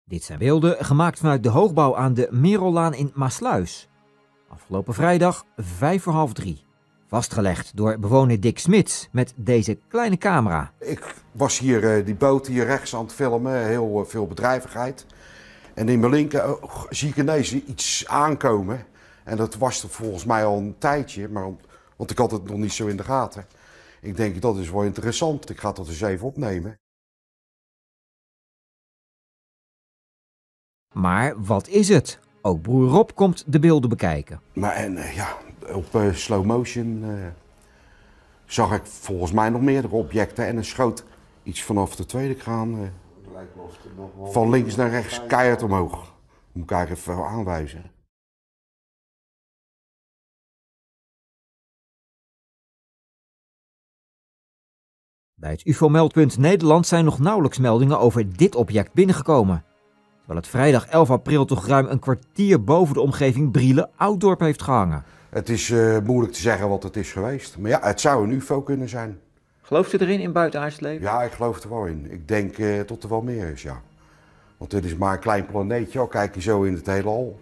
Dit zijn beelden gemaakt vanuit de hoogbouw aan de Merellaan in Maasluis. Afgelopen vrijdag 2:45. Vastgelegd door bewoner Dick Smits met deze kleine camera. Ik was hier die boot hier rechts aan het filmen, heel veel bedrijvigheid. En in mijn linker zie ik ineens iets aankomen. En dat was er volgens mij al een tijdje, want ik had het nog niet zo in de gaten. Ik denk, dat is wel interessant. Ik ga dat eens even opnemen. Maar wat is het? Ook broer Rob komt de beelden bekijken. Op slow motion zag ik volgens mij nog meerdere objecten. En er schoot iets vanaf de tweede kraan van links naar rechts keihard omhoog. Moet ik eigenlijk even aanwijzen. Bij het UFO-meldpunt Nederland zijn nog nauwelijks meldingen over dit object binnengekomen. Terwijl het vrijdag 11 april toch ruim een kwartier boven de omgeving Brielen-Ouddorp heeft gehangen. Het is moeilijk te zeggen wat het is geweest. Maar ja, het zou een UFO kunnen zijn. Gelooft u erin in buitenaards leven? Ja, ik geloof er wel in. Ik denk dat er wel meer is, ja. Want dit is maar een klein planeetje. Al kijk je zo in het heelal.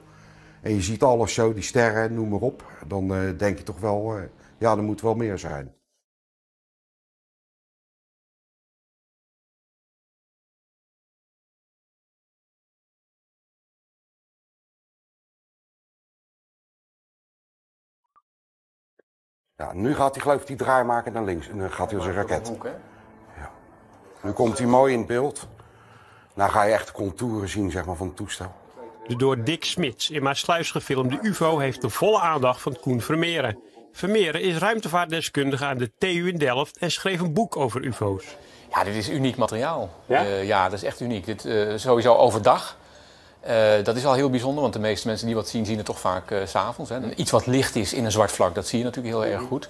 En je ziet alles zo, die sterren, noem maar op. Dan denk je toch wel, ja, er moet wel meer zijn. Ja, nu gaat hij geloof ik die draai maken naar links en dan gaat hij als een raket. Ja. Nu komt hij mooi in beeld. Nou ga je echt de contouren zien zeg maar, van het toestel. De door Dick Smits in Maasluis gefilmde UFO heeft de volle aandacht van Koen Vermeeren. Vermeeren is ruimtevaartdeskundige aan de TU in Delft en schreef een boek over UFO's. Ja, dit is uniek materiaal. Ja? Ja, dat is echt uniek. Dit sowieso overdag. Dat is al heel bijzonder, want de meeste mensen die wat zien, zien het toch vaak 's avonds. Iets wat licht is in een zwart vlak, dat zie je natuurlijk heel erg goed.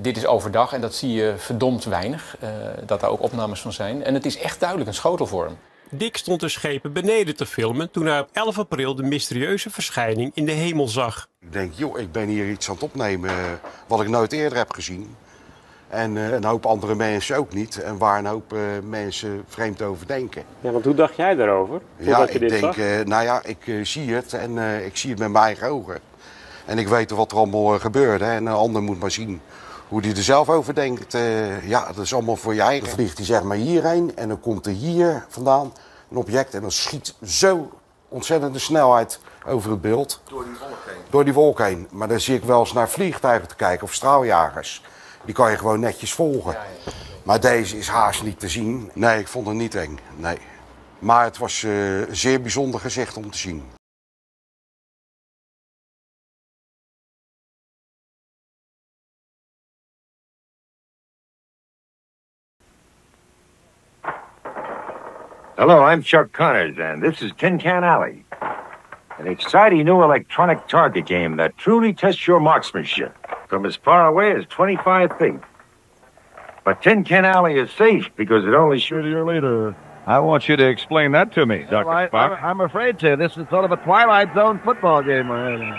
Dit is overdag en dat zie je verdomd weinig, dat daar ook opnames van zijn. En het is echt duidelijk een schotelvorm. Dick stond de schepen beneden te filmen toen hij op 11 april de mysterieuze verschijning in de hemel zag. Ik denk, joh, ik ben hier iets aan het opnemen wat ik nooit eerder heb gezien. En een hoop andere mensen ook niet. En waar een hoop mensen vreemd over denken. Ja, want hoe dacht jij daarover? Ja, ik denk, ik zie het en ik zie het met mijn eigen ogen. En ik weet wat er allemaal gebeurde. En een ander moet maar zien hoe die er zelf over denkt. Ja, dat is allemaal voor je eigen. Dan vliegt hij zeg maar hierheen en dan komt er hier vandaan een object. En dan schiet zo ontzettende snelheid over het beeld. Door die wolk heen? Door die wolk heen. Maar dan zie ik wel eens naar vliegtuigen te kijken of straaljagers. Die kan je gewoon netjes volgen. Ja, ja. Maar deze is haast niet te zien. Nee, ik vond het niet eng. Nee. Maar het was een zeer bijzonder gezicht om te zien. Hello, I'm Chuck Connors, and this is Tin Can Alley. An exciting new electronic target game that truly tests your marksmanship from as far away as 25 feet. But Tin Can Alley is safe because it only shoots your leader. I want you to explain that to me, Dr. Spock. I'm afraid to. This is sort of a Twilight Zone football game we're in.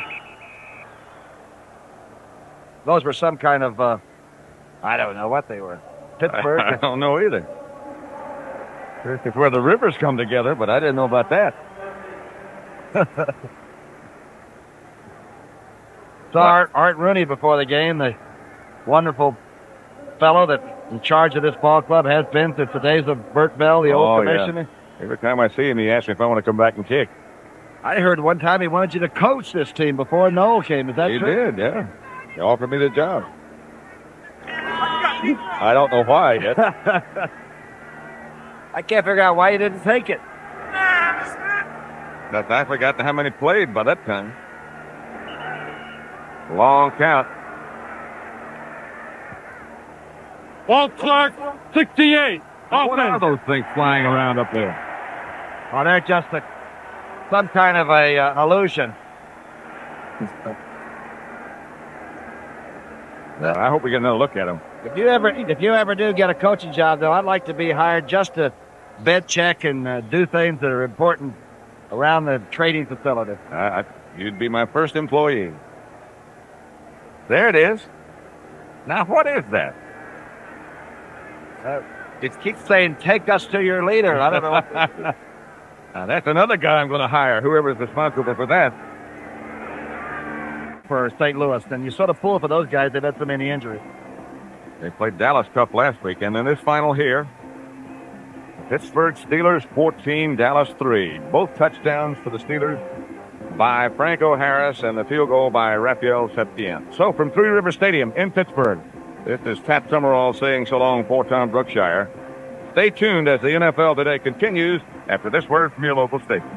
Those were some kind of, I don't know what they were. Pittsburgh? I don't know either. It's where the rivers come together, but I didn't know about that. So Art Rooney before the game, the wonderful fellow that's in charge of this ball club, has been since the days of Bert Bell, the old commissioner. Yeah. Every time I see him, he asks me if I want to come back and kick. I heard one time he wanted you to coach this team before Noel came. Is that true? He did, yeah. He offered me the job. I don't know why yet. I can't figure out why you didn't take it. I forgot how many played by that time. Long count. Walt Clark, 68. What are those things flying around up there? Oh, they're just some kind of a illusion. I hope we get another look at them. If you ever do get a coaching job, though, I'd like to be hired just to bed check and do things that are important around the trading facility. You'd be my first employee. There it is. Now, what is that? It keeps saying, take us to your leader. I don't know. Now, that's another guy I'm going to hire, whoever's responsible for that. For St. Louis, then you sort of pull for those guys. They've had so many injuries. They played Dallas tough last week, and then this final here. Pittsburgh Steelers 14, Dallas 3. Both touchdowns for the Steelers by Franco Harris and the field goal by Rafael Septien. So from Three River Stadium in Pittsburgh, this is Pat Summerall saying so long for Tom Brookshire. Stay tuned as the NFL Today continues after this word from your local station.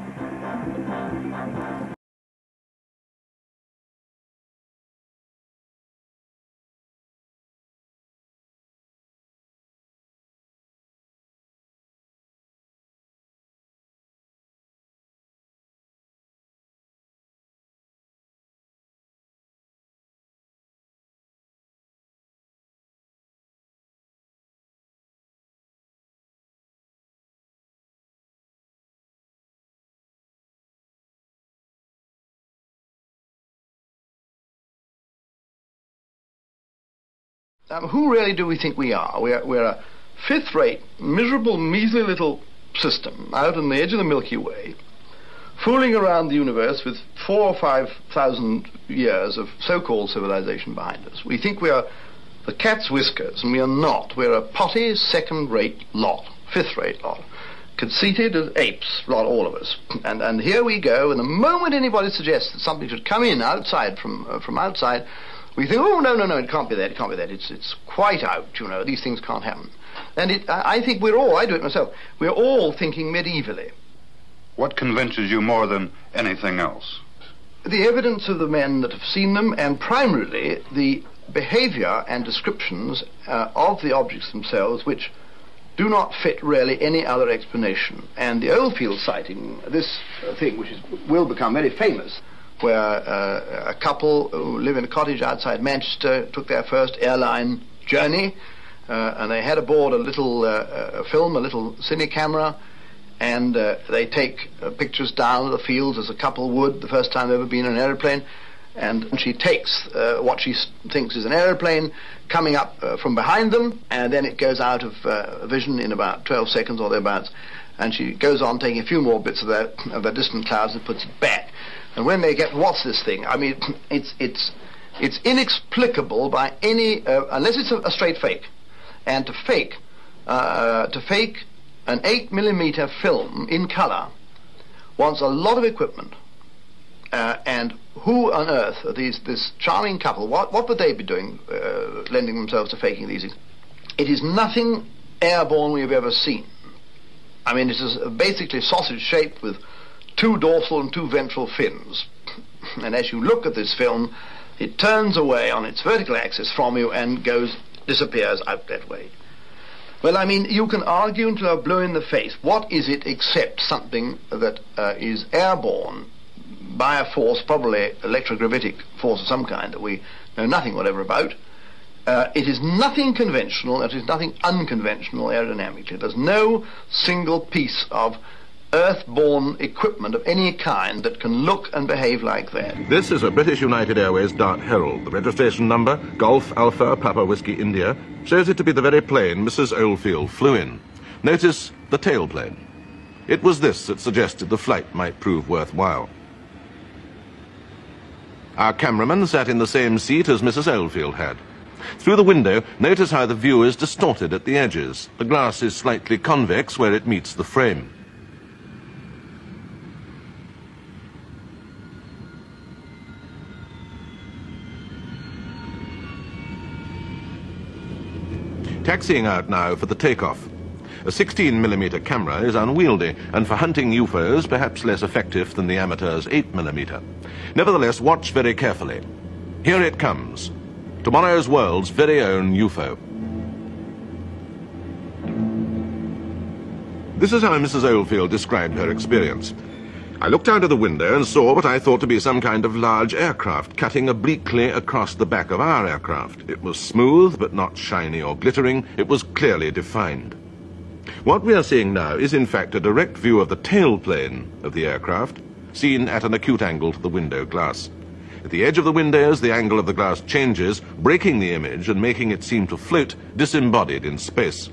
Who really do we think we are? We're a fifth-rate, miserable, measly little system out on the edge of the Milky Way, fooling around the universe with 4,000 or 5,000 years of so-called civilization behind us. We think we are the cat's whiskers, and we are not. We're a potty, second-rate lot, fifth-rate lot, conceited as apes, lot, all of us. And here we go, and the moment anybody suggests that something should come in outside from outside, we think, oh, no, it can't be that, it can't be that. It's quite out, you know, these things can't happen. And I think we're all, I do it myself, we're all thinking medievally. What convinces you more than anything else? The evidence of the men that have seen them, and primarily the behavior and descriptions of the objects themselves, which do not fit really any other explanation. And the Oldfield sighting, this thing which will become very famous, where a couple who live in a cottage outside Manchester took their first airline journey, and they had aboard a little film, a little cine camera, and they take pictures down of the fields as a couple would the first time they've ever been in an aeroplane, and she takes what she thinks is an aeroplane coming up from behind them, and then it goes out of vision in about 12 seconds or thereabouts, and she goes on taking a few more bits of the distant clouds and puts it back. And when they get, what's this thing? I mean, it's inexplicable by any, unless it's a straight fake. And to fake an 8mm film in color wants a lot of equipment. And who on earth are this charming couple? What would they be doing, lending themselves to faking these things? It is nothing airborne we have ever seen. I mean, it is basically sausage shaped with 2 dorsal and 2 ventral fins. And as you look at this film, it turns away on its vertical axis from you and disappears out that way. Well, I mean, you can argue until you're blue in the face. What is it except something that is airborne by a force, probably electrogravitic force of some kind that we know nothing whatever about? It is nothing conventional, it is nothing unconventional aerodynamically. There's no single piece of earth-borne equipment of any kind that can look and behave like that. This is a British United Airways Dart Herald. The registration number, Golf Alpha Papa Whiskey India, shows it to be the very plane Mrs. Oldfield flew in. Notice the tailplane. It was this that suggested the flight might prove worthwhile. Our cameraman sat in the same seat as Mrs. Oldfield had. Through the window, notice how the view is distorted at the edges. The glass is slightly convex where it meets the frame. Taxiing out now for the takeoff. A 16mm camera is unwieldy, and for hunting UFOs perhaps less effective than the amateur's 8mm. Nevertheless, watch very carefully. Here it comes. Tomorrow's world's very own UFO. This is how Mrs. Oldfield described her experience. I looked out of the window and saw what I thought to be some kind of large aircraft cutting obliquely across the back of our aircraft. It was smooth, but not shiny or glittering. It was clearly defined. What we are seeing now is in fact a direct view of the tailplane of the aircraft, seen at an acute angle to the window glass. At the edge of the windows, the angle of the glass changes, breaking the image and making it seem to float disembodied in space.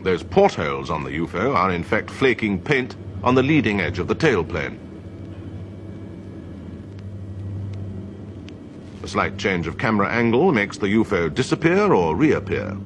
Those portholes on the UFO are in fact flaking paint on the leading edge of the tailplane. A slight change of camera angle makes the UFO disappear or reappear.